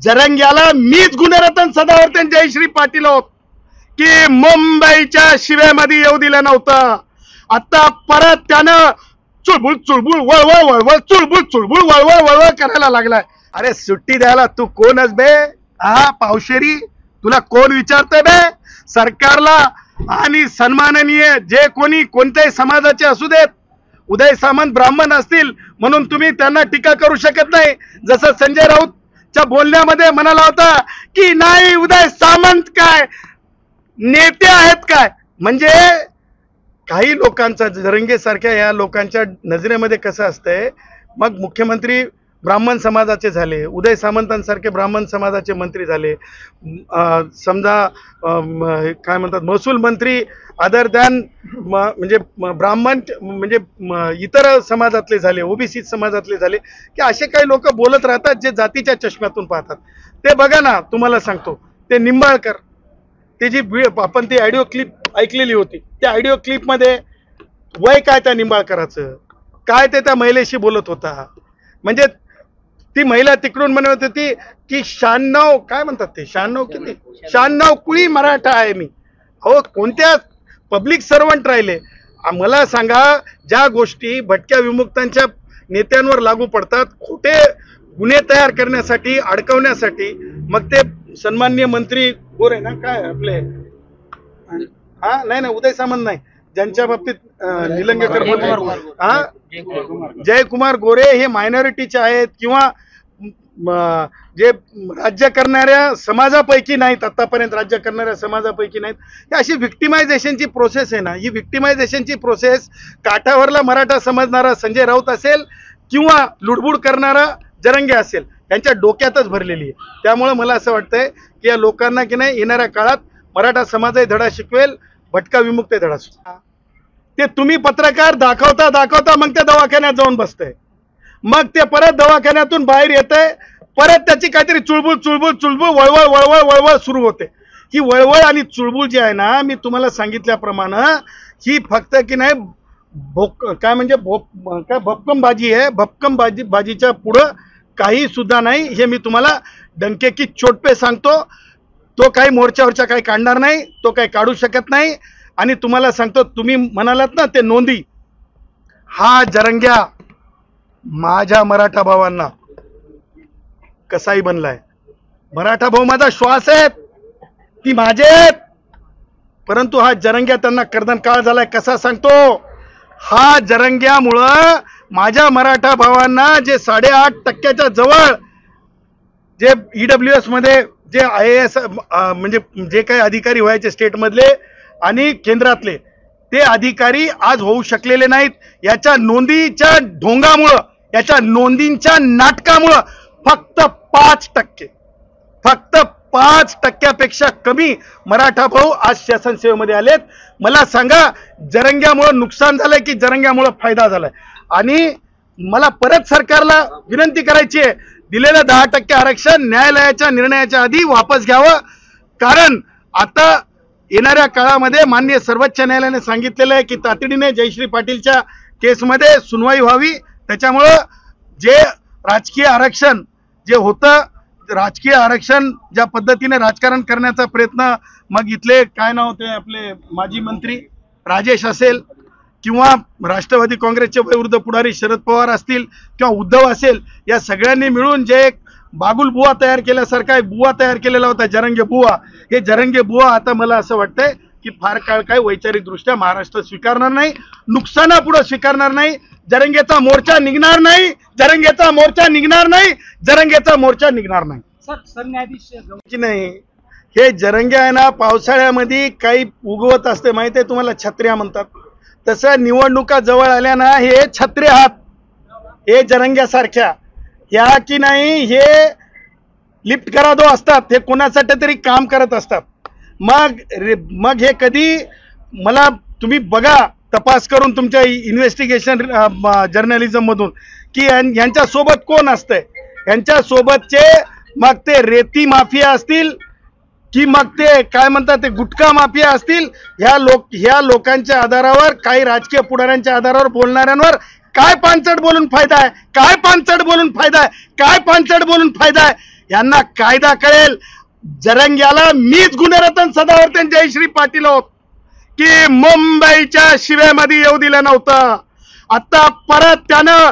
जरंग्याला मीच गुणरत्न सदावर्तन जयश्री पाटील आहोत की मुंबईच्या शिवेमध्ये येऊ दिलं नव्हतं. आता परत त्यानं चुळबुळ चुळबुळ वळवळ वळवळ चुळबुळ चुळबुळ वळवळ वळवळ करायला लागलाय. अरे सुट्टी द्यायला तू कोणच बे? हा पावशेरी, तुला कोण विचारतंय बे? सरकारला आणि सन्माननीय जे कोणी कोणत्याही समाजाचे असू देत, उदय सामंत ब्राह्मण असतील म्हणून तुम्ही त्यांना टीका करू शकत नाही. जसं संजय राऊतच्या बोलण्यामध्ये म्हणाला होता की नाही उदय सामंत काय नेते आहेत काय. म्हणजे काही लोकांचा जरंगे सारख्या या लोकांच्या नजरेमध्ये कसं असतंय, मग मुख्यमंत्री ब्राह्मण समाजाचे झाले, उदय सामंतांसारखे ब्राह्मण समाजाचे मंत्री झाले, समजा काय म्हणतात महसूल मंत्री अदर दॅन म्हणजे ब्राह्मण म्हणजे इतर समाजातले झाले, ओबीसी समाजातले झाले, की असे काही लोक बोलत राहतात जे जातीच्या चष्म्यातून पाहतात. ते बघा ना, तुम्हाला सांगतो, ते निंबाळकर, ते जी आपण ती ऑडिओ क्लिप ऐकलेली होती, त्या ऑडिओ क्लिपमध्ये वय काय त्या निंबाळकराचं, काय ते त्या महिलेशी बोलत होता. म्हणजे ती महिला तिकडून म्हणत होती की 96 काय म्हणतात ते 96 किती 96 कुळी मराठा आहे मी. हो, कोणत्या पब्लिक सर्वंट राहिले? मला सांगा, ज्या गोष्टी भटक्या विमुक्तांच्या नेत्यांवर लागू पडतात, खोटे गुन्हे तयार करण्यासाठी, अडकवण्यासाठी, मग ते सन्माननीय मंत्री गोरे ना काय आपले, हा नाही नाही उदय सामंत नाही, ज्यांच्या बाबतीत निलंगेकर हा जयकुमार गोरे हे मायनॉरिटीचे आहेत किंवा जे राज्य करणाऱ्या समाजापैकी नाहीत, आतापर्यंत राज्य करणाऱ्या समाजापैकी नाहीत. ही अशी विक्टिमायझेशनची प्रोसेस आहे ना, ही विक्टिमायझेशनची प्रोसेस काठावरला मराठा समजणारा संजय राऊत असेल किंवा लुडबुड करणारा जरंगे असेल, त्यांच्या डोक्यातच भरलेली आहे. त्यामुळे मला असं वाटतंय की या लोकांना की नाही येणाऱ्या काळात मराठा समाजही धडा शिकवेल, भटका विमुक्त धडा शिकवेल. ते तुम्ही पत्रकार दाखवता दाखवता मग त्या दवाखान्यात जाऊन बसतंय, मग ते परत दवाखान्यातून बाहेर येतंय, परत त्याची काहीतरी चुळबुळ चुळबुळ चुळबुळ वळवळ वळवळ वळवळ सुरू होते. ही वळवळ आणि चुळबुळ जी आहे ना, मी तुम्हाला सांगितल्याप्रमाणे ही फक्त की नाही काय म्हणजे काय भक्कमबाजी आहे. भक्कमबाजीच्या पुढं काही सुद्धा नाही, हे मी तुम्हाला डंके की चोट पे सांगतो. तो काही मोर्चावरच्या काही काढणार नाही, तो काही काढू शकत नाही. आणि तुम्हाला सांगतो, तुम्ही म्हणालात ना ते नोंदी, हा जरंग्या माझ्या मराठा भावांना कसाही बनलाय. मराठा भाऊ माझा श्वास आहेत, ती माझे आहेत, परंतु हा जरंग्या त्यांना कर्दन काळ झालाय. कसा सांगतो? हा जरंग्यामुळं माझ्या मराठा भावांना जे 8.5% जवळ जे EWS मध्ये जे IAS म्हणजे जे काही अधिकारी व्हायचे स्टेटमधले आणि केंद्रातले, ते अधिकारी आज होऊ शकलेले नाहीत. याच्या नोंदीच्या ढोंगामुळं, याच्या नोंदींच्या नाटकामुळं फक्त 5%, फक्त 5%पेक्षा कमी मराठा भाऊ आज शासनसेवेमध्ये आलेत. मला सांगा, जरंग्यामुळं नुकसान झालंय की जरंग्यामुळं फायदा झालाय? आणि मला परत सरकारला विनंती करायची आहे, दिलेलं 10% आरक्षण न्यायालयाच्या निर्णयाच्या आधी वापस घ्यावं. कारण आता येणाऱ्या काळामध्ये माननीय सर्वोच्च न्यायालयाने सांगितलेलं आहे की तातडीने जयश्री पाटीलच्या केसमध्ये सुनवाई व्हावी. त्याच्यामुळं जे राजकीय आरक्षण जे होतं, राजकीय आरक्षण ज्या पद्धतीने राजकारण करण्याचा प्रयत्न, मग इथले काय नाव ते आपले माजी मंत्री राजेश असेल किंवा राष्ट्रवादी काँग्रेसचे वयोवृद्ध पुढारी शरद पवार असतील किंवा उद्धव असेल, या सगळ्यांनी मिळून जे एक बागुल बुवा तयार केल्यासारखा एक बुवा तयार केलेला होता, जरंगे बुवा. हे जरंगे बुवा आता मला असं वाटतंय की फार काळ काय वैचारिकदृष्ट्या महाराष्ट्र स्वीकारणार नाही, नुकसानापुढे स्वीकारणार नाही. जरंगेचा मोर्चा निघणार नाही, जरंगेचा मोर्चा निघणार नाही, जरंगेचा मोर्चा निघणार नाही. सरन्यायाधीश नाही, हे जरंगे आहे ना, पावसाळ्यामध्ये काही उगवत असते माहिती आहे तुम्हाला, छत्र्या म्हणतात. तसं निवडणुका जवळ आल्या ना, हे छत्रे हात, हे जरंग्यासारख्या या की नाही, हे लिफ्ट करा दो असतात, हे कोणासाठी तरी काम करत असतात. मग हे कधी मला तुम्ही बघा तपास करून तुमच्या इन्व्हेस्टिगेशन जर्नलिझम मधून की यांच्या सोबत कोण असतंय. यांच्या सोबतचे मग ते रेती माफिया असतील की मग ते काय म्हणतात ते गुटखा माफिया असतील, ह्या लोकांच्या आधारावर, काही राजकीय पुढाऱ्यांच्या आधारावर बोलणाऱ्यांवर काय पानचट बोलून फायदा आहे, काय पानचट बोलून फायदा आहे, काय पानचट बोलून फायदा आहे. यांना कायदा कळेल. जरंग्याला मीच गुणरत्न सदावर्तन जयश्री पाटील आहोत की मुंबईच्या शिवेमध्ये येऊ दिलं नव्हतं. आता परत त्यानं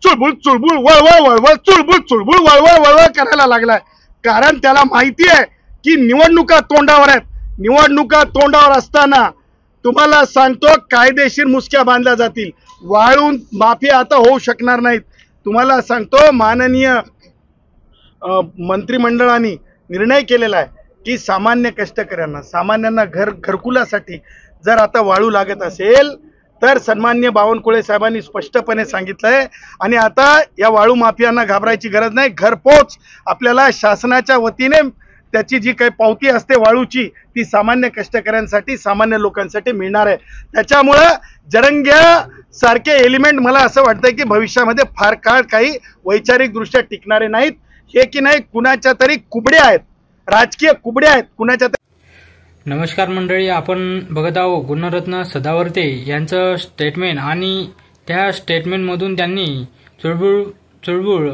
चुळबुळ चुळबुळ वळवळ वळवळ चुळबुळ चुळबुळ वळवळ वळवळ करायला लागलाय. कारण त्याला माहिती आहे की निवडणुका तोंडावर आहेत. निवडणुका तोंडावर असताना तुम्हाला सांगतो कायदेशीर मुसक्या बांधल्या जातील. वाळून माफिया आता होऊ शकणार नाहीत. तुम्हाला सांगतो माननीय मंत्रिमंडळाने निर्णय केलेला आहे की सामान्य कष्टकऱ्यांना सामान्यांना घरकुलासाठी जर आता वाळू लागत असेल तर सन्माननीय बावनकुळे साहेबांनी स्पष्टपणे सांगितलंय. आणि आता या वाळू माफियांना घाबरायची गरज नाही. घरपोच आपल्याला शासनाच्या वतीने त्याची जी काही पावती असते वाळूची ती सामान्य कष्टकऱ्यांसाठी सामान्य लोकांसाठी मिळणार आहे. त्याच्यामुळं जरंग्या सारखे एलिमेंट मला असं वाटतंय की भविष्यामध्ये फार काळ काही वैचारिक दृष्ट्या टिकणारे नाहीत. हे की नाही कुणाच्या तरी कुबड्या आहेत, राजकीय कुबड्या आहेत कुणाच्या तरी. नमस्कार मंडळी, आपण बघत आहोत गुणरत्न सदावर्ते यांचं स्टेटमेंट आणि त्या स्टेटमेंटमधून त्यांनी चुळबुळ चुळबुळ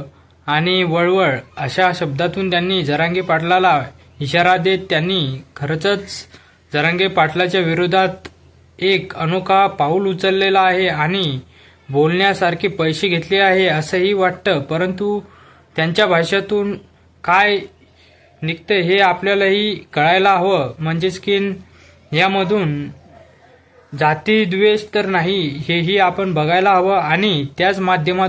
आणि वळवळ अशा शब्दातून त्यांनी जरांगे पाटलाला इशारा देत त्यांनी खरंच जरांगे पाटलाच्या विरोधात एक अनोखा पाऊल उचललेला आहे आणि बोलण्यासारखे पैसे घेतले आहे असंही वाटतं. परंतु त्यांच्या भाषेतून काय निघतं हे आपल्यालाही कळायला हवं. म्हणजेच की यामधून जाती द्वेष तर नाही हेही आपण बघायला हवं आणि त्याच माध्यमात